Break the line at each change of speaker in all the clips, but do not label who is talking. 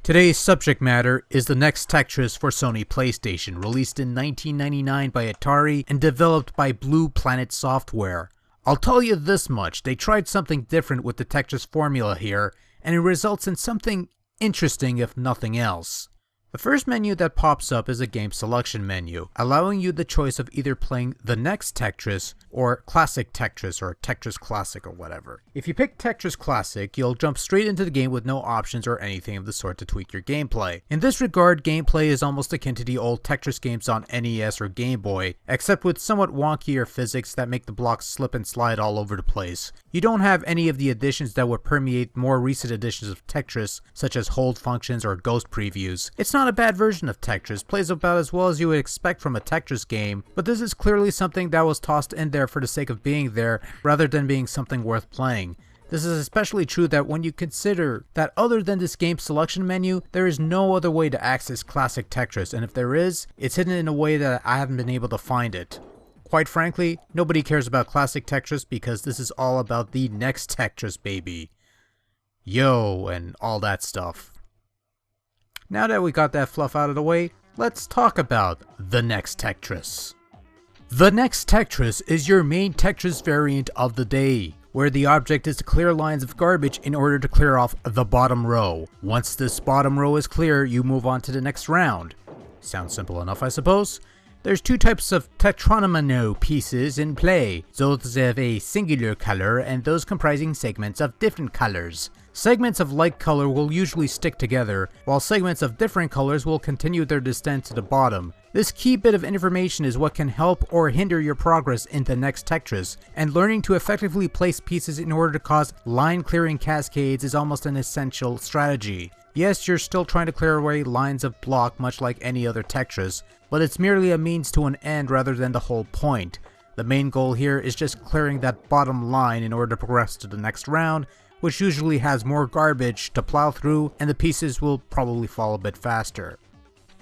Today's subject matter is the Next Tetris for Sony PlayStation, released in 1999 by Atari and developed by Blue Planet Software. I'll tell you this much, they tried something different with the Tetris formula here, and it results in something interesting if nothing else. The first menu that pops up is a game selection menu, allowing you the choice of either playing the Next Tetris or Classic Tetris or Tetris Classic or whatever. If you pick Tetris Classic, you'll jump straight into the game with no options or anything of the sort to tweak your gameplay. In this regard, gameplay is almost akin to the old Tetris games on NES or Game Boy, except with somewhat wonkier physics that make the blocks slip and slide all over the place. You don't have any of the additions that would permeate more recent editions of Tetris, such as hold functions or ghost previews. It's not a bad version of Tetris, plays about as well as you would expect from a Tetris game, but this is clearly something that was tossed in there for the sake of being there, rather than being something worth playing. This is especially true that when you consider that other than this game selection menu, there is no other way to access Classic Tetris, and if there is, it's hidden in a way that I haven't been able to find it. Quite frankly, nobody cares about Classic Tetris because this is all about the Next Tetris, baby. Yo, and all that stuff. Now that we got that fluff out of the way, let's talk about the Next Tetris. The Next Tetris is your main Tetris variant of the day, where the object is to clear lines of garbage in order to clear off the bottom row. Once this bottom row is clear, you move on to the next round. Sounds simple enough, I suppose. There's two types of tetromino pieces in play, those of a singular color and those comprising segments of different colors. Segments of like color will usually stick together, while segments of different colors will continue their descent to the bottom. This key bit of information is what can help or hinder your progress in the Next Tetris, and learning to effectively place pieces in order to cause line clearing cascades is almost an essential strategy. Yes, you're still trying to clear away lines of block much like any other Tetris, but it's merely a means to an end rather than the whole point. The main goal here is just clearing that bottom line in order to progress to the next round, which usually has more garbage to plow through, and the pieces will probably fall a bit faster.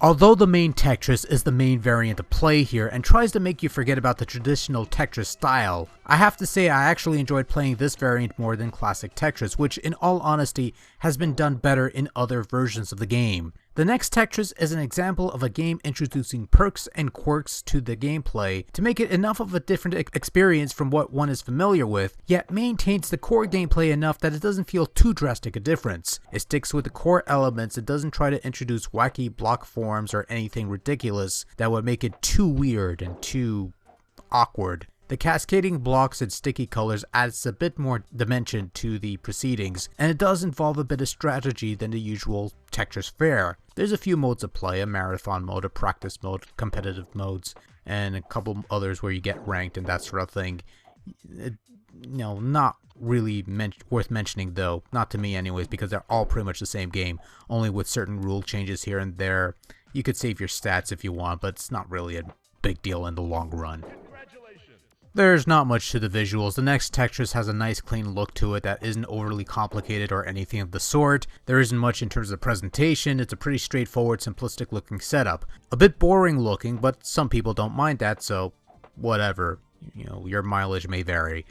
Although the main Tetris is the main variant of play here and tries to make you forget about the traditional Tetris style, I have to say I actually enjoyed playing this variant more than Classic Tetris, which in all honesty has been done better in other versions of the game. The Next Tetris is an example of a game introducing perks and quirks to the gameplay to make it enough of a different experience from what one is familiar with, yet maintains the core gameplay enough that it doesn't feel too drastic a difference. It sticks with the core elements and doesn't try to introduce wacky block forms or anything ridiculous that would make it too weird and too awkward. The cascading blocks and sticky colors adds a bit more dimension to the proceedings, and it does involve a bit of strategy than the usual Tetris fare. There's a few modes of play, a marathon mode, a practice mode, competitive modes, and a couple others where you get ranked and that sort of thing. Not really worth mentioning though, not to me anyways, because they're all pretty much the same game, only with certain rule changes here and there. You could save your stats if you want, but it's not really a big deal in the long run. There's not much to the visuals. The Next Tetris has a nice clean look to it that isn't overly complicated or anything of the sort. There isn't much in terms of presentation. It's a pretty straightforward, simplistic looking setup. A bit boring looking, but some people don't mind that, so whatever. Your mileage may vary.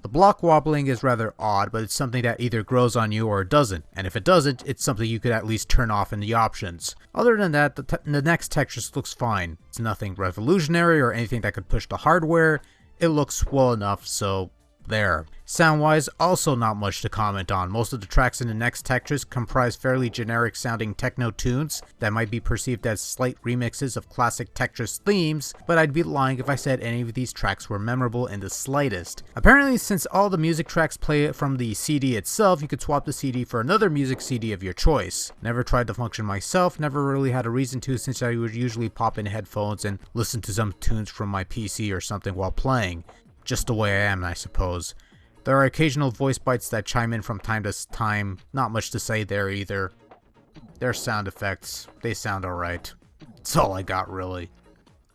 The block wobbling is rather odd, but it's something that either grows on you or it doesn't, and if it doesn't, it's something you could at least turn off in the options. Other than that, the Next Tetris looks fine. It's nothing revolutionary or anything that could push the hardware. It looks well enough, so there. Sound-wise, also not much to comment on. Most of the tracks in the Next Tetris comprise fairly generic sounding techno tunes that might be perceived as slight remixes of classic Tetris themes, but I'd be lying if I said any of these tracks were memorable in the slightest. Apparently, since all the music tracks play from the CD itself, you could swap the CD for another music CD of your choice. Never tried the function myself, never really had a reason to, since I would usually pop in headphones and listen to some tunes from my PC or something while playing. Just the way I am, I suppose. There are occasional voice bites that chime in from time to time, not much to say there either. They're sound effects, they sound alright. That's all I got really.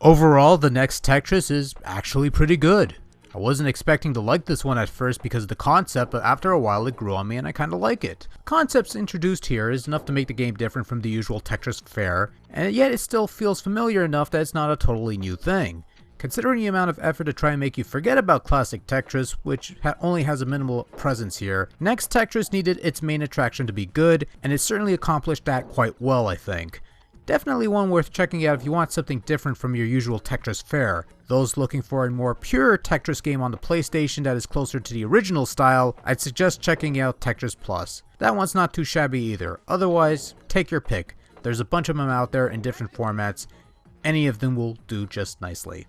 Overall, the Next Tetris is actually pretty good. I wasn't expecting to like this one at first because of the concept, but after a while it grew on me and I kinda like it. Concepts introduced here is enough to make the game different from the usual Tetris fare, and yet it still feels familiar enough that it's not a totally new thing. Considering the amount of effort to try and make you forget about classic Tetris, which only has a minimal presence here, Next Tetris needed its main attraction to be good, and it certainly accomplished that quite well, I think. Definitely one worth checking out if you want something different from your usual Tetris fare. Those looking for a more pure Tetris game on the PlayStation that is closer to the original style, I'd suggest checking out Tetris Plus. That one's not too shabby either. Otherwise, take your pick. There's a bunch of them out there in different formats. Any of them will do just nicely.